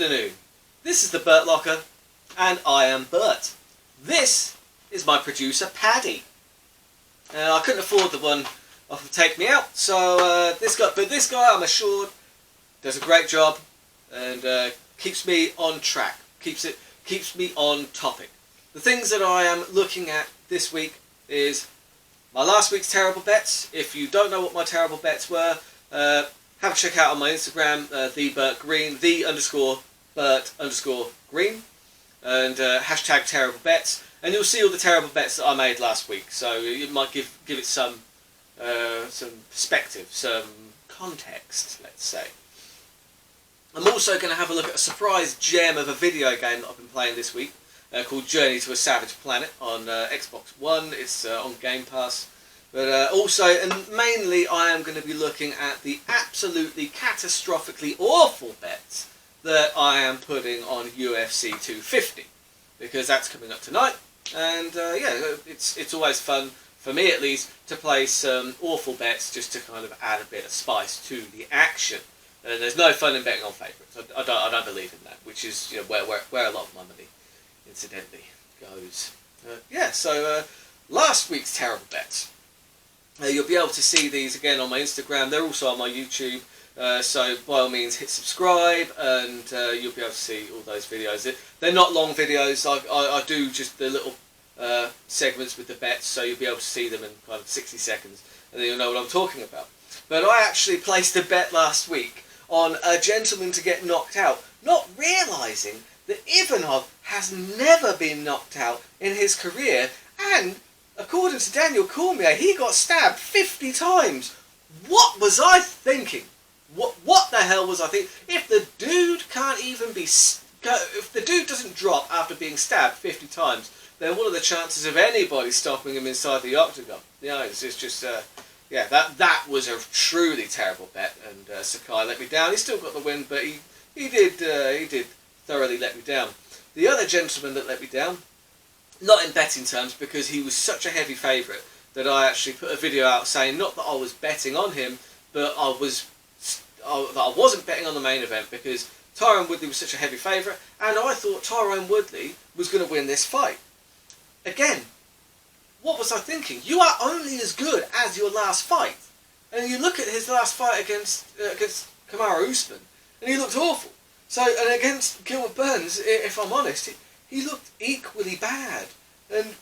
afternoon. This is the Burt Locker, and I am Burt. This is my producer, Paddy. I couldn't afford the one off of Take Me Out, so this guy, I'm assured, does a great job and keeps me on track, keeps me on topic. The things that I am looking at this week is my last week's terrible bets. If you don't know what my terrible bets were, have a check out on my Instagram, the Burt Green, _Burt_Green, and hashtag terrible bets, and you'll see all the terrible bets that I made last week. So it might give it some perspective, some context, let's say. I'm also going to have a look at a surprise gem of a video game that I've been playing this week, called Journey to a Savage Planet on Xbox One. It's on Game Pass. But also, and mainly, I am going to be looking at the absolutely catastrophically awful bets that I am putting on UFC 250, because that's coming up tonight. And yeah, it's always fun, for me at least, to play some awful bets just to kind of add a bit of spice to the action. And there's no fun in betting on favourites. I don't believe in that, which is, you know, where a lot of my money, incidentally, goes. Yeah, so last week's terrible bets. You'll be able to see these again on my Instagram. They're also on my YouTube. So by all means, hit subscribe, and you'll be able to see all those videos. They're not long videos. I do just the little segments with the bets, so you'll be able to see them in kind of 60 seconds, and then you'll know what I'm talking about. But I actually placed a bet last week on a gentleman to get knocked out, not realising that Ivanov has never been knocked out in his career, and according to Daniel Cormier, he got stabbed 50 times. What was I thinking? What the hell was I thinking? If the dude can't even be... If the dude doesn't drop after being stabbed 50 times, then what are the chances of anybody stopping him inside the octagon? You know, it's just... yeah, that was a truly terrible bet, and Sakai let me down. He still got the win, but he did thoroughly let me down. The other gentleman that let me down, not in betting terms, because he was such a heavy favourite, that I actually put a video out saying not that I was betting on him, but that I wasn't betting on the main event because Tyron Woodley was such a heavy favourite, and I thought Tyron Woodley was going to win this fight. Again, what was I thinking? You are only as good as your last fight. And you look at his last fight against Kamaru Usman, and he looked awful. So, and against Gilbert Burns, if I'm honest, he looked equally bad. And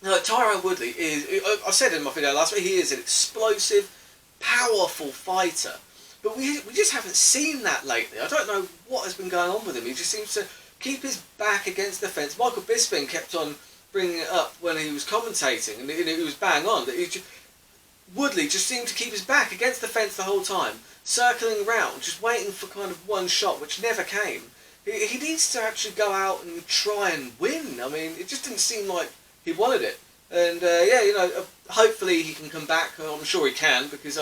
Tyron Woodley is, I said in my video last week, he is an explosive, powerful fighter. But we just haven't seen that lately. I don't know what has been going on with him. He just seems to keep his back against the fence. Michael Bisping kept on bringing it up when he was commentating, and he was bang on. That Woodley just seemed to keep his back against the fence the whole time, circling around, just waiting for kind of one shot, which never came. He needs to actually go out and try and win. I mean, it just didn't seem like he wanted it. And yeah, you know, hopefully he can come back. I'm sure he can, because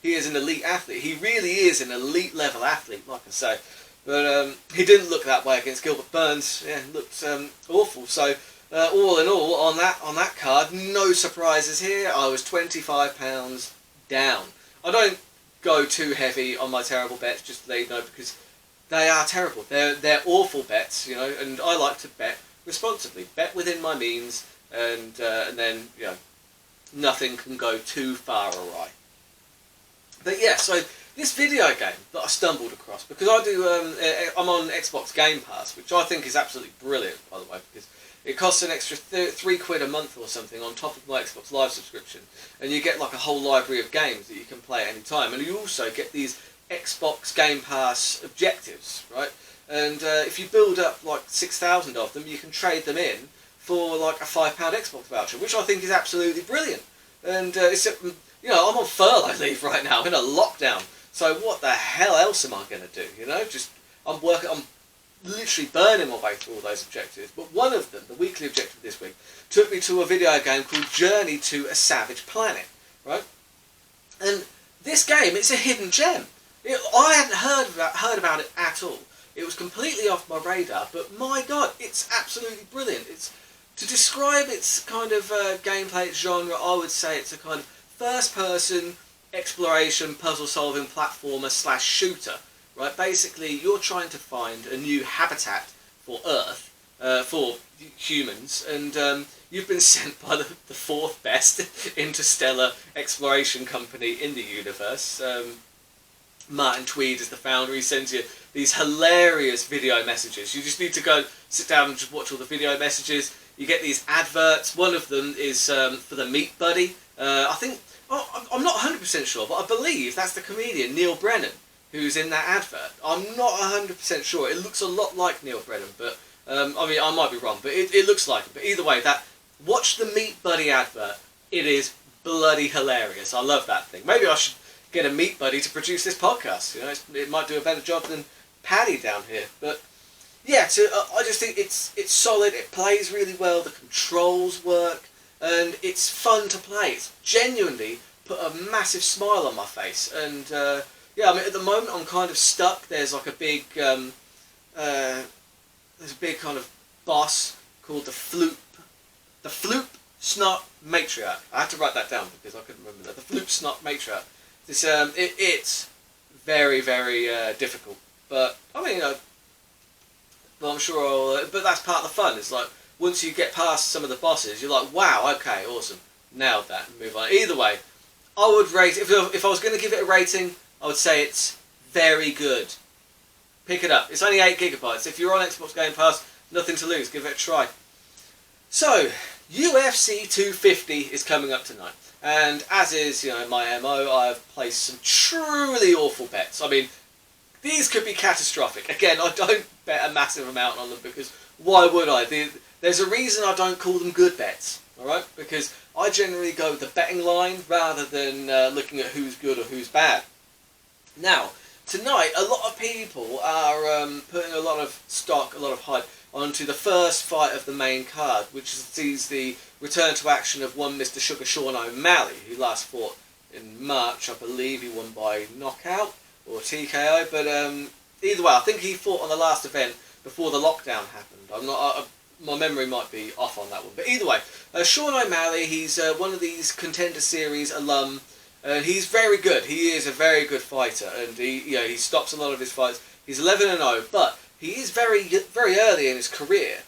he is an elite athlete. He really is an elite level athlete, like I say. But he didn't look that way against Gilbert Burns. Yeah, looked awful. So all in all, on that card, no surprises here. I was £25 down. I don't go too heavy on my terrible bets, just to let you know, because they are terrible. They're awful bets, you know, and I like to bet responsibly, bet within my means, and then, you know, nothing can go too far awry. But yeah, so this video game that I stumbled across, because I'm on Xbox Game Pass, which I think is absolutely brilliant, by the way, because it costs an extra £3 a month or something on top of my Xbox Live subscription, and you get like a whole library of games that you can play at any time, and you also get these Xbox Game Pass objectives, right? And if you build up like 6,000 of them, you can trade them in for like a £5 Xbox voucher, which I think is absolutely brilliant. And it's, you know, I'm on furlough leave right now, in a lockdown, so what the hell else am I going to do? You know, just I'm literally burning my way through all those objectives. But one of them, the weekly objective this week, took me to a video game called Journey to a Savage Planet, right? And this game, it's a hidden gem. I hadn't heard about it at all. It was completely off my radar, but my God, it's absolutely brilliant. To describe its kind of gameplay, its genre, I would say it's a kind of first-person exploration, puzzle-solving platformer / shooter, right? Basically, you're trying to find a new habitat for Earth, for humans, and you've been sent by the fourth best interstellar exploration company in the universe. Martin Tweed is the founder. He sends you these hilarious video messages. You just need to go sit down and just watch all the video messages. You get these adverts. One of them is for the Meat Buddy. I think, I'm not 100% sure, but I believe that's the comedian Neil Brennan who's in that advert. I'm not 100% sure. It looks a lot like Neil Brennan, but I mean, I might be wrong, but it looks like him. But either way, watch the Meat Buddy advert. It is bloody hilarious. I love that thing. Maybe I should get a Meat Buddy to produce this podcast. You know, it might do a better job than Paddy down here. But yeah, I just think it's solid. It plays really well. The controls work, and it's fun to play. It's genuinely put a massive smile on my face. And yeah, I mean, at the moment I'm kind of stuck. There's like a big there's a big kind of boss called the Floop Snot Matriarch. I had to write that down because I couldn't remember that. The Floop Snot Matriarch. It's very, very difficult, but I mean, well, I'm sure but that's part of the fun. It's like, once you get past some of the bosses, you're like, wow, okay, awesome, nailed that, and move on. Either way, I would rate, if I was going to give it a rating, I would say it's very good. Pick it up. It's only 8 gigabytes. If you're on Xbox Game Pass, nothing to lose. Give it a try. So, UFC 250 is coming up tonight. And as is, you know, my MO, I've placed some truly awful bets. I mean, these could be catastrophic. Again, I don't bet a massive amount on them because why would I? There's a reason I don't call them good bets, alright? Because I generally go with the betting line rather than looking at who's good or who's bad. Now, tonight, a lot of people are putting a lot of stock, a lot of hype onto the first fight of the main card, which sees the return to action of one Mr. Sugar Sean O'Malley, who last fought in March. I believe he won by knockout or TKO, but either way, I think he fought on the last event before the lockdown happened. I'm not. My memory might be off on that one, but either way, Sean O'Malley, he's one of these Contender Series alum, and he's very good. He is a very good fighter, and he stops a lot of his fights. He's 11-0, but he is very, very early in his career.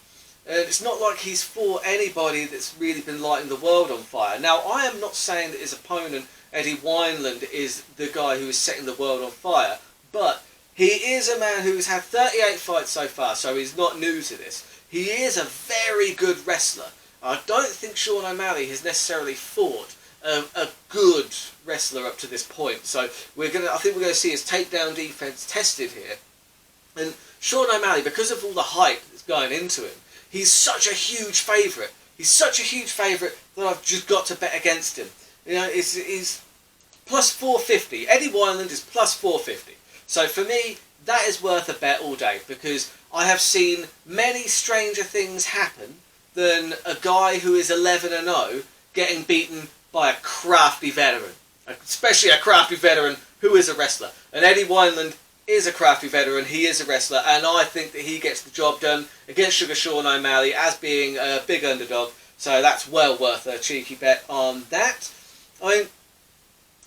And it's not like he's fought anybody that's really been lighting the world on fire. Now, I am not saying that his opponent, Eddie Wineland, is the guy who is setting the world on fire, but he is a man who has had 38 fights so far, so he's not new to this. He is a very good wrestler. I don't think Sean O'Malley has necessarily fought a good wrestler up to this point, so I think we're going to see his takedown defense tested here. And Sean O'Malley, because of all the hype that's going into him, he's such a huge favourite. He's such a huge favourite that I've just got to bet against him. You know, he's plus 450. Eddie Wineland is plus 450. So for me, that is worth a bet all day, because I have seen many stranger things happen than a guy who is 11-0 getting beaten by a crafty veteran. Especially a crafty veteran who is a wrestler. And Eddie Wineland is a crafty veteran, he is a wrestler, and I think that he gets the job done against Sugar Sean O'Malley as being a big underdog, so that's well worth a cheeky bet on that. I mean,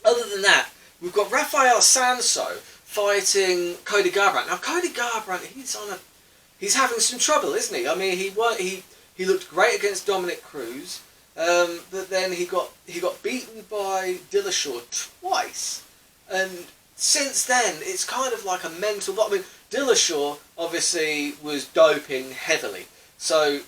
other than that, we've got Rafael Sanso fighting Cody Garbrandt. Now, Cody Garbrandt, he's having some trouble, isn't he? I mean, he looked great against Dominic Cruz, but then he got beaten by Dillashaw twice, and since then, it's kind of like a mental... I mean, Dillashaw obviously was doping heavily, so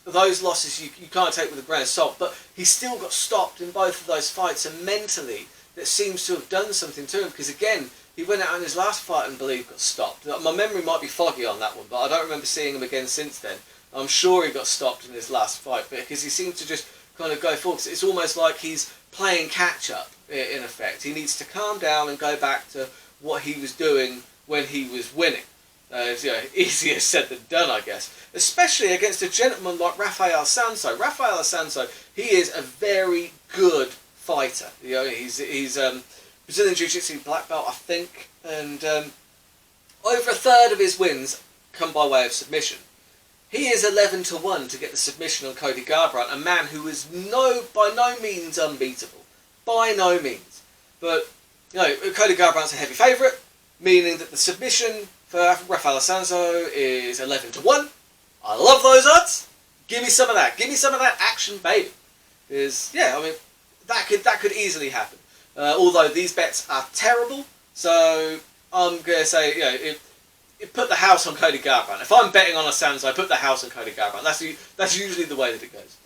those losses you can't take with a grain of salt, but he still got stopped in both of those fights, and mentally that seems to have done something to him, because again, he went out in his last fight and I believe got stopped. My memory might be foggy on that one, but I don't remember seeing him again since then. I'm sure he got stopped in his last fight, because he seemed to just kind of go forward. It's almost like he's playing catch-up, in effect. He needs to calm down and go back to what he was doing when he was winning. It's easier said than done, I guess. Especially against a gentleman like Rafael Sanso. Rafael Sanso, he is a very good fighter. You know, he's Brazilian Jiu-Jitsu black belt, I think, and over a third of his wins come by way of submission. He is 11-1 to get the submission on Cody Garbrandt, a man who is by no means unbeatable. By no means. But, you know, Cody Garbrandt's a heavy favourite. meaning that the submission for Rafael Sanzo is 11-1. I love those odds. Give me some of that. Give me some of that action, baby. Is yeah, I mean that could easily happen. Although these bets are terrible, so I'm gonna say it put the house on Cody Garbrandt. If I'm betting on a Sanzo, I put the house on Cody Garbrandt. That's usually the way that it goes.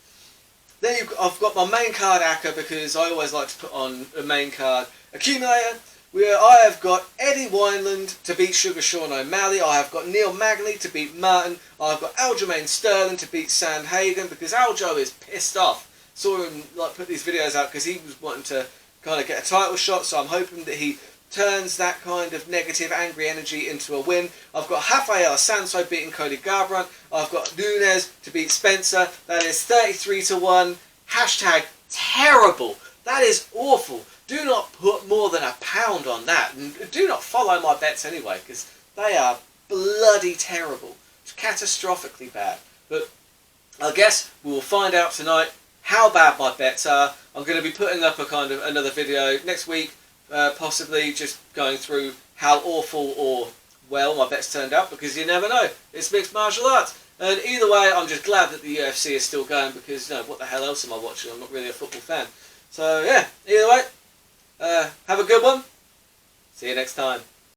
Then I've got my main card ACCA because I always like to put on a main card accumulator, where I have got Eddie Wineland to beat Sugar Sean O'Malley. I have got Neil Magny to beat Martin. I've got Aljamain Sterling to beat Sandhagen because Aljo is pissed off. Saw him put these videos out because he was wanting to kind of get a title shot. So I'm hoping that he turns that kind of negative, angry energy into a win. I've got Rafael Sanzo beating Cody Garbrandt. I've got Nunes to beat Spencer. That is 33-1. Hashtag terrible. That is awful. Do not put more than £1 on that. And do not follow my bets anyway, because they are bloody terrible. It's catastrophically bad. But I guess we will find out tonight how bad my bets are. I'm going to be putting up another video next week, possibly just going through how awful or well my bets turned out, because you never know. It's mixed martial arts. And either way, I'm just glad that the UFC is still going, because what the hell else am I watching? I'm not really a football fan. So yeah, either way, have a good one. See you next time.